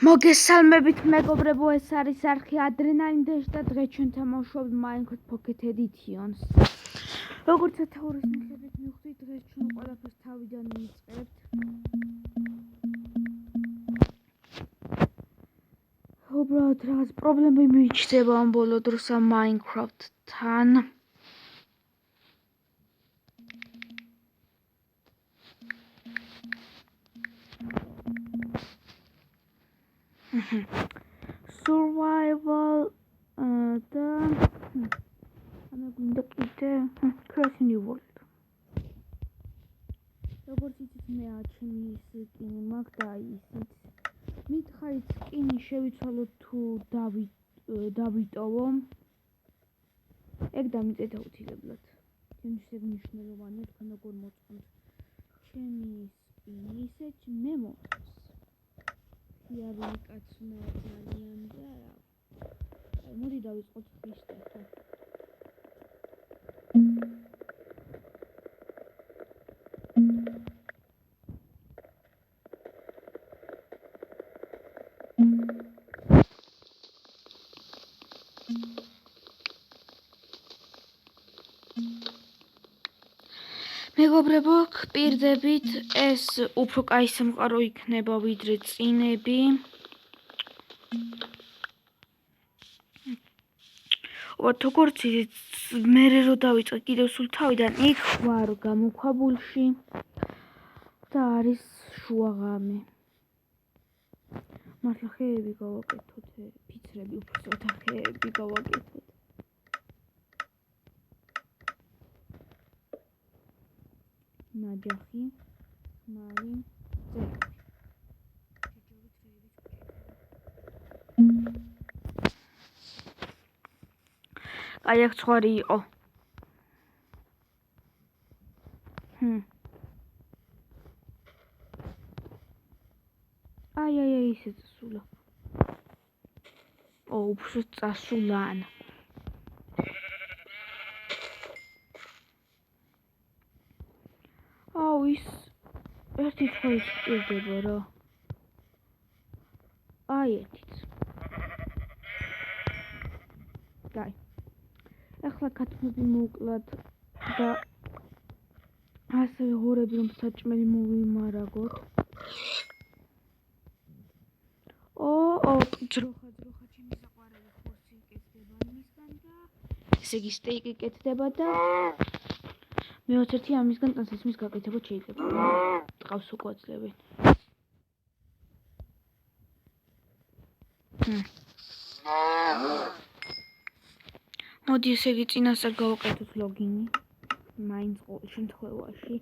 მოგესალმებით მეგობრებო, ეს არის არხი Adrenaline Dash და დღეს ჩვენ თამაშობთ Minecraft Pocket Edition-ს. როგორც თეორიის მიხედვით მივხვდით, დღეს ჩვენ ყველაფერს თავიდან მივიწყებთ. უბრალოდ რაღაც პრობლემები მიიჩნევა ამ ბოლო დროს ამ Minecraft-თან. Survival და ანა გვინდა კიდე Crash New World. როგორც იცით, მე ჩემი სკინი მაქვს და ისიც. მითხარით სკინი შევიცვალოთ თუ დავიტოვო. ეგ დამიწეთ აუცილებლად. ჩემთვის ეგ მნიშვნელოვანია, თქვენ როგორ მოწყობთ ჩემი სკინი, ისეთ მე მოხდეს. იარული კაცნა ძალიან და მოდი დავიწყოთ ხისტათა. მეგობრებო, გპირდებით, ეს უფრო კაი სამყარო იქნება ვიდრე წინები. როგორც მე რო დავიწყე კიდევ სულ თავიდან, იქ ვარ გამოქვაბულში და არის შუაღამე. მართლა ხეები გავაკეთოთ, ფიცრები უბრალოდ ხეები გავაკეთოთ. ნაჯახი, ხმარი, ძეგლი. აი აქ ცხვარი იყო. აი ისე წასულა. უბრალოდ წასულა ანა. ის ერთი ცხვარი გჭირდება რა. აი ერთიც. დაი. ახლა ქათმები მოვკლათ და ასევე ღორები რომ საჭმელი მოვიმარაგოთ. ძროხა ჩემი საყვარელი ხორცი იკეთდება ამისგან და ესე იგი სტეიკი იკეთდება და მეოცერთი ამისგან ტანსაცმლის გაკეთება შეიძლება. ტყავს უგვაძლევენ. მოდი ესე იგი წინასწარ გავაკეთოთ ლოგინი. მაინც ყოველ შემთხვევაში.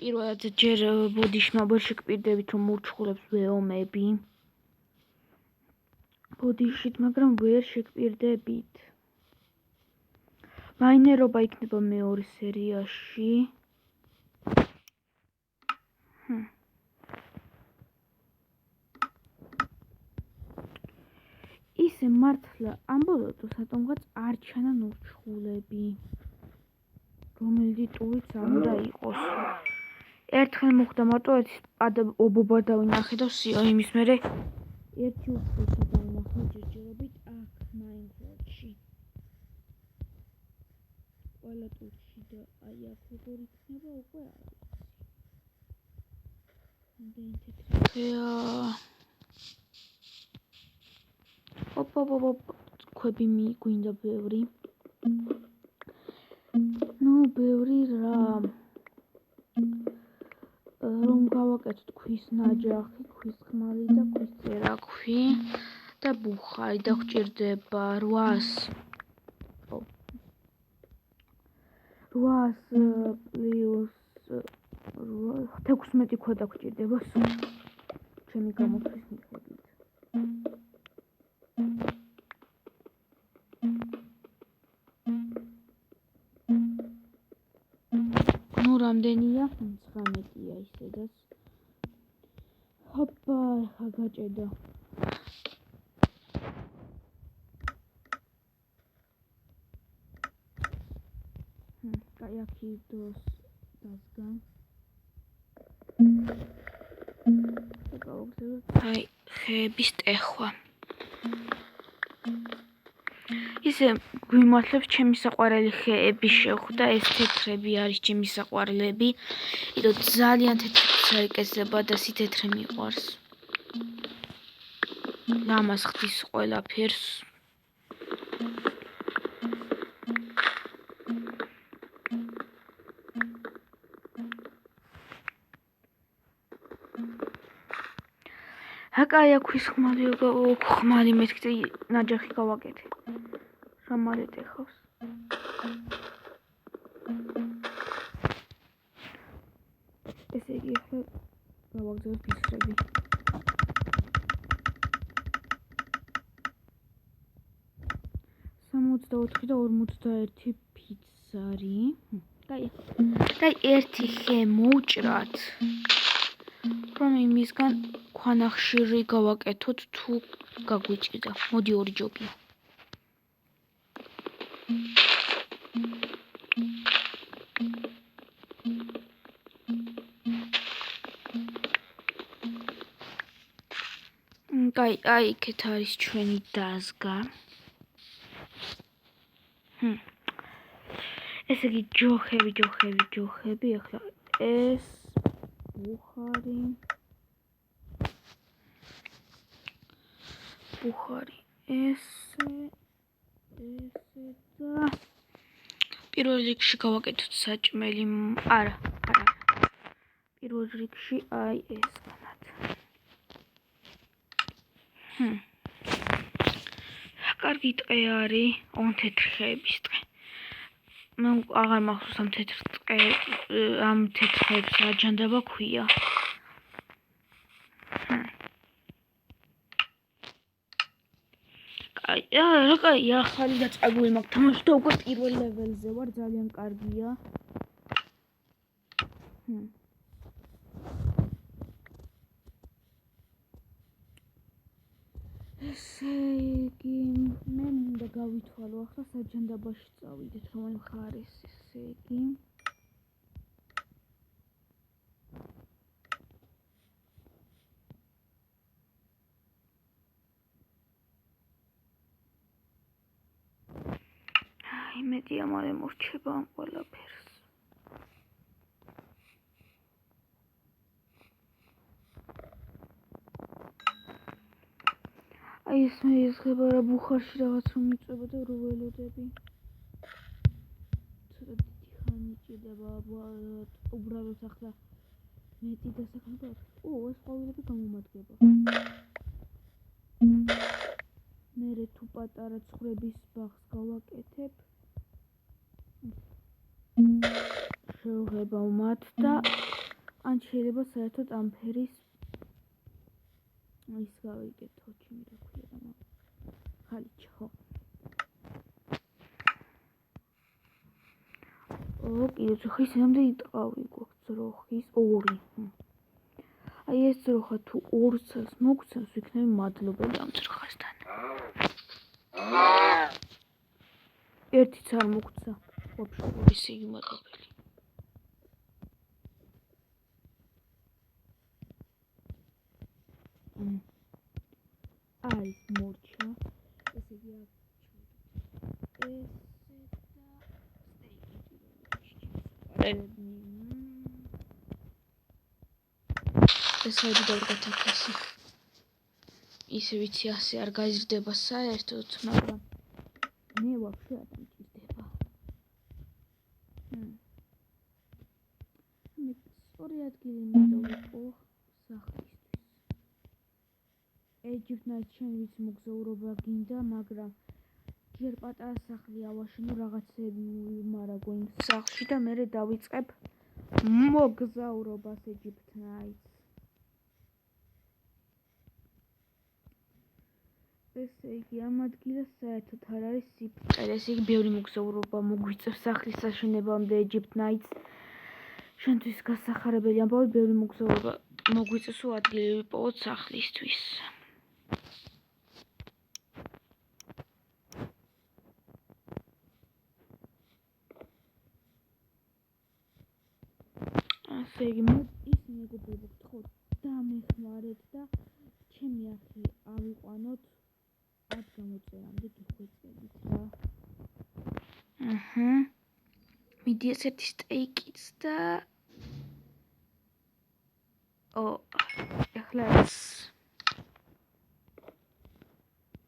პირველად ჯერ ბოდიშმა ვერ შეგპირდებით რომ მურჩხულებს ვეომები. ბოდიშით, მაგრამ ვერ შეგპირდებით. მაინერობა იქნება მეორე სერიაში. ისე მართლა ამ ბოლო დროს რატომღაც არ ჩანან ურჩხულები. რომელი ტურიც არ უნდა იყოს. ერთხელ მოხდა მარტო ობობა დავინახე და სიო, იმის მერე ერთი ურჩხულს დავინახე ჯერჯერობით აქ Minecraft-ში. ყველა ტურში და აი აქ როგორ იქნება უკვე არ ვიცი. იმდენი თეთრი ხეა. ქვები გვინდა ბევრი. ბევრი რა. რომ გავაკეთოთ ქვის ნაჯახი, ქვის ხმალი და ქვის წერაქვი და ბუხარი და გვჭირდება 800 პლუს 16 ქვედა გვჭირდება სულ. ჩემი გამოთვლის მიხედვით. რამდენია? 19-ია ისედაც. ჰოპა, ხა გაჭედა. კაი, აქ იდოს დასგან. აი, ხეების ტეხვა. ისე გვიმართლებს ჩემი საყვარელი ხეების შეხვდა, ეს თეთრები არის ჩემი საყვარლები. იმიტომ ძალიან თეთრი წარიკესება და სითეთრე მიყვარს. ამას ხდის ყველაფერს. აკაია ქვის ხმალი მეთქი ნაჯახი გავაკეთე. რა მალე ტეხავს. ესე იგი ახლა გავაგზავნე ფიცრები. და 41 ფიცარი. კაი, ერთი ხე მოვჭრათ. რომ იმისგან ქვანახშირი გავაკეთოთ თუ გაგვიჭირდა. მოდი ორი ჯობია. კაი, აი იქეთ არის ჩვენი დაზგა. ესე იგი ჯოხები, ახლა ეს ბუხარი, ესე და პირველ რიგში გავაკეთოთ საჭმელი, არა. პირველ რიგში აი ეს განათ. კარგი ტყე არის, თეთრი ხეების ტყე. მე აღარ მახსოვს ამ თეთრ ხეებს რა ჯანდაბა ქვია. კაი, ახალი დაწყებული მაქვს თამაში და უკვე პირველ ლეველზე ვარ, ძალიან კარგია. ესე იგი, მე მინდა გავითვალო ახლა საჯანდაბაში წავიდეთ, რომელ მხარეს, ესე იგი. იმედია მალე მორჩება ამ ყველაფერს. აი ეს მე იზღება რა ბუხარში რაღაც რომ იწება და რო ველოდები. ცოტა დიდი ხანი ჭირდება უბრალოდ ახლა მეტი დასაქმება. ეს ყვავილები გამომადგება. მერე თუ პატარა ცხრების ბაღს გავაკეთებ. შევღებავ მათ და ან შეიძლება საერთოდ ამ ფერის ის გავიკეთო, ჩემი რა ქვია და ხალიჩი, ხო. კიდე ძროხის იმდენი ტყავი გვაქვს, ძროხის 2. აი ეს ძროხა თუ 200-ს მოგცემს, ვიქნები მადლობელი ამ ძროხასთან. ერთიც არ მოგცა. ვაფშე ისე იგი მადლობელი. არის მორჩა. ესე იგი ეს არის დავკეთე. ისე ვიცი ასე არ გაიზრდება საერთოდ, მაგრამ მე ვაფშე არ მჭირდება. მე სწორი ადგილი მიდოვიყო სახლისთვის. ეჯიპტნაირ ჩემ ვიცი მოგზაურობა გინდა, მაგრამ ჯერ პატარა სახლი ავაშენო რაღაცები მივიმარაგო იმ სახლში და მერე დავიწყებ მოგზაურობას ეჯიპტნაირს. ესე იგი ამ ადგილას საერთოდ არ არის სიფრთხილე, ესე იგი ბევრი მოგზაურობა მოგვიწევს სახლის აშენებამდე ეჯიპტნაირს. შენთვის გასახარებელი ამბავი, ბევრი მოგზაურობა მოგვიწევს ადგილი ვიპოვოთ სახლისთვის. ესე იგი, ის მეგობრებო, გთხოვთ დამეხმარეთ და ჩემი არხი ავიყვანოთ 10 გამოწერამდე გიხვეწებით რა. მიდი ესეთი სტეიკიც და ეხლაც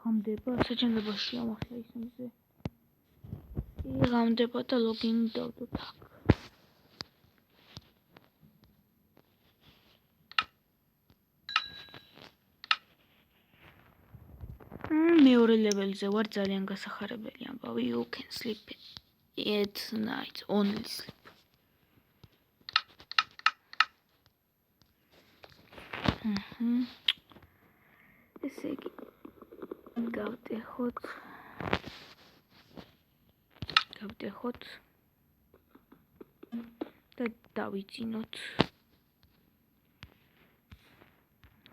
ღამდება, საჩემდებაშია ახლა ისინზე. ღამდება და ლოგინი დავდოთ აქ. მეორე ლეველზე ვარ, ძალიან გასახარებელი ამბავი. You can sleep at night, only sleep. ესე იგი გავტეხოთ და დავიძინოთ.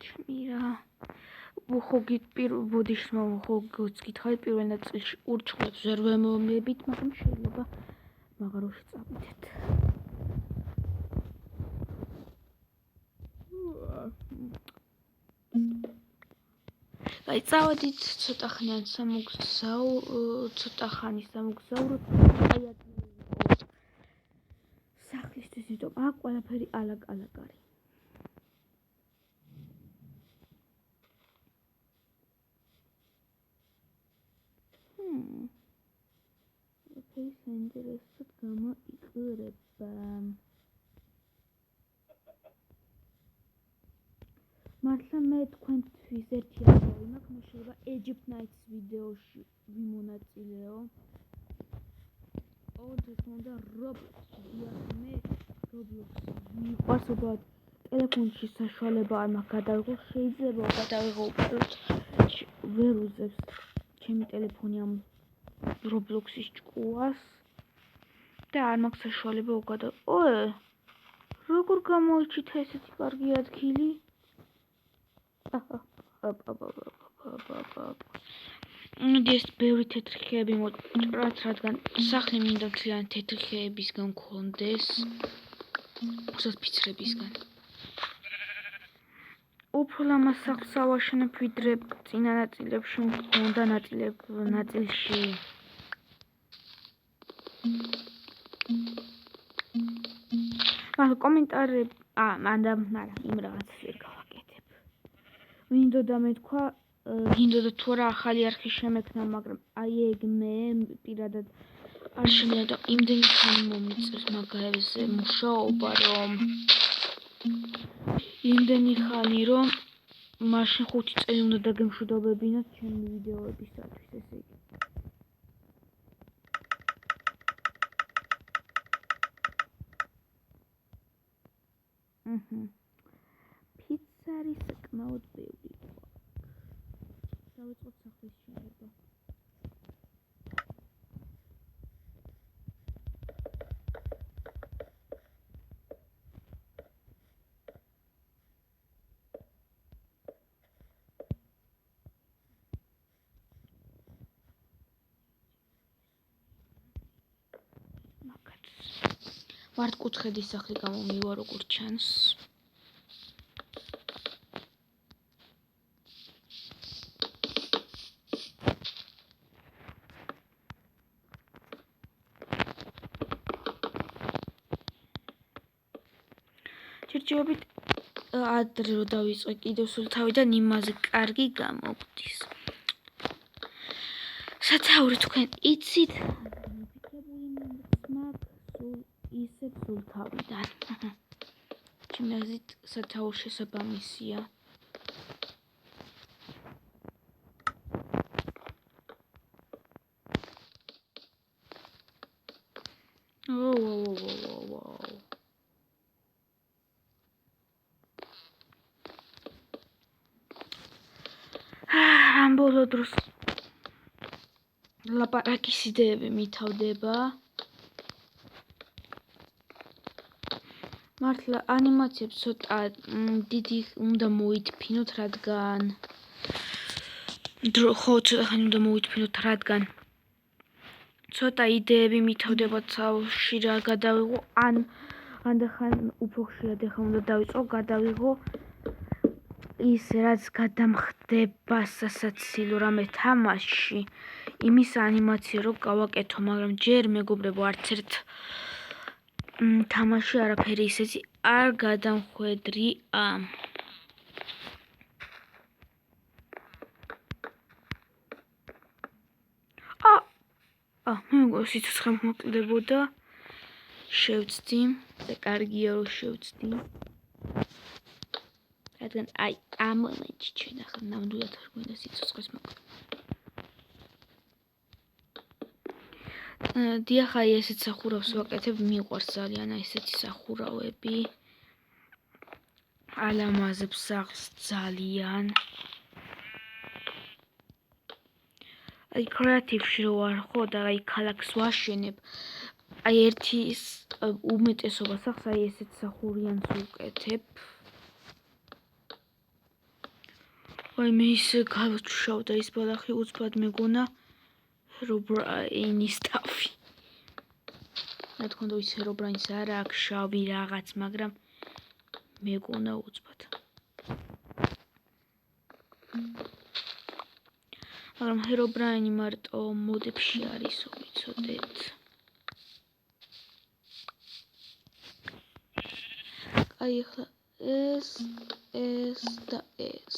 ჩმირა ხო გითხარით პირველ ნაწილში ურჩხლებს ვერ ვემომლებით, მაგრამ შეიძლება მაღაროში წავიდეთ. წავედით ცოტა ხანის სამოგზაუროთ. სახლისთვის ვიდო აქ ყველაფერი ალაგ-ალაგ არის. ყველაფერი საინტერესოდ გამოიყურება. მართლა მე თქვენთვის ერთი ამბავი მაქვს, მე შეიძლება Egypt Nights ვიდეოში ვიმონაწილეო. ოღონდ უნდა Roblox-ში მე Roblox-ი მიყვარს უბრალოდ ტელეფონში საშუალება არ მაქვს გადავიღო, შეიძლება გადავიღო უბრალოდ ვერ უზევს ჩემი ტელეფონი ამ Roblox-ის ჭკუას და არ მაქვს საშუალება უკადავიღო. როგორ გამოიჩით ესეთი კარგი ადგილი? მიდი ეს ბევრი თეთრი ხეები მოჭრათ, რადგან სახლი მინდა მთლიანად თეთრი ხეებისგან გქონდეს, უბრალოდ ფიცრებისგან. უფრო ლამაზ სახლს ავაშენებ, ვიდრე წინა ნაწილებში მქონდა ნაწილში. მაგრამ კომენტარები იმ რაღაცას ვერ გავაკეთებ. მინდოდა მეთქვა, გინდოდა თუ არა ახალი არხი შემექმნა, მაგრამ აი ეგ მე პირადად არ შემიძლია და იმდენი ხანი მომიწევს მაგაზე მუშაობა, რომ მაშინ 5 წელი უნდა დაგემშვიდობებინოთ ჩემი ვიდეოებისათვის, ესე იგი. ფიცარი საკმაოდ ბევრი გვაქვს. დავიწყოთ სახლის შენება. მართკუთხედის სახლი გამომივა, როგორც ჩანს. ჯერჯერობით ადრე რო დავიწყე კიდევ სულ თავიდან იმაზე კარგი გამოგდის. სათაური თქვენ იცით? ისე სულ თავიდან. ჩემი აზრით სათაური შესაბამისია. ამ ბოლო დროს ლაპარაკის იდეები მითავდება. მართლა ანიმაციებს ცოტა დიდი უნდა მოითფინოთ, რადგან ცოტა იდეები მითავდება თავში რა გადავიღო, ან ხანდახან უფრო ხშირად ეხლა უნდა დავიწყო, გადავიღო ის რაც გადამხდება სასაცილო რამე თამაშში, იმის ანიმაცია რო გავაკეთო, მაგრამ ჯერ მეგობრებო არც ერთ თამაში არაფერი ისეთი არ გადამხვედრია. მე მგონი სიცოცხლე მოკლდებოდა. შევწდი და კარგია რომ შევწდი. რადგან აი ამ მომენტში ჩვენ ახლა ნამდვილად არ გვინდა სიცოცხლის მოკლება. დიახ, აი ესეთ სახურავს ვაკეთებ, მიყვარს ძალიან აი ესეთი სახურავები. ალამაზებს სახლს ძალიან. აი კრეატივში რო ვარ ხო და აი ქალაქს ვაშენებ. აი ერთი უმეტესობა სახს აი ესეთ სახურიანს ვუკეთებ. აი მე ისე გავჩვავდა ის ბალახი უცბად მეგონა ჰერობრაინის თავი. რა თქმა უნდა ის ჰერობრაინს არა აქვს შავი რაღაც, მაგრამ მეგონა უცბად. მაგრამ ჰერობრაინი მარტო მოდებში არისო, ვიცოდეთ. აი ახლა ეს და ეს.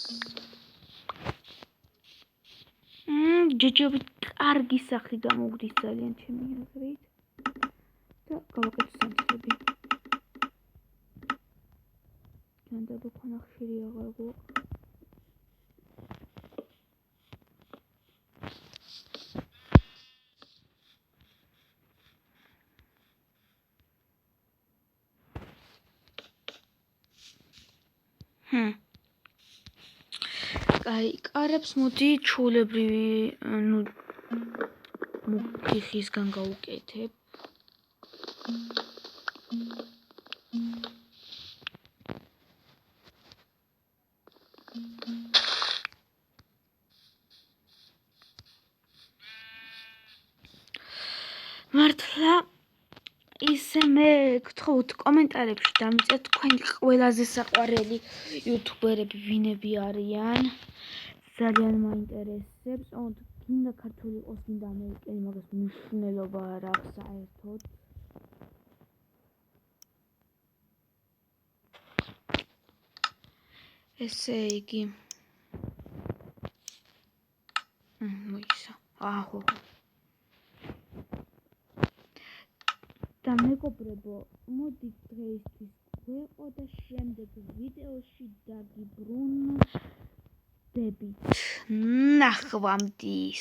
ჯეჯობით კარგი სახლი გამოგდის ძალიან ჩემი აზრით. და გავაკეთე სამწები. ნამდვილად ხანახშირი აღარ გვაქვს. აი კარებს მოდი ჩულებრივი მუქი ხისგან გავუკეთებ. მართლა ისე მე გთხოვთ კომენტარებში დამიწეთ თქვენი ყველაზე საყვარელი იუთუბერები ვინები არიან. ძალიან მაინტერესებს. გინდა ქართული იყოს, გინდა ამერიკელი, მაგას მნიშვნელობა არ აქვს საერთოდ. ესე იგი მოისა. აჰო. და მეგობრებო, მოდით დღეისთვის გვეყო და შემდეგ ვიდეოში დაგიბრუნდებით. ნახვამდის.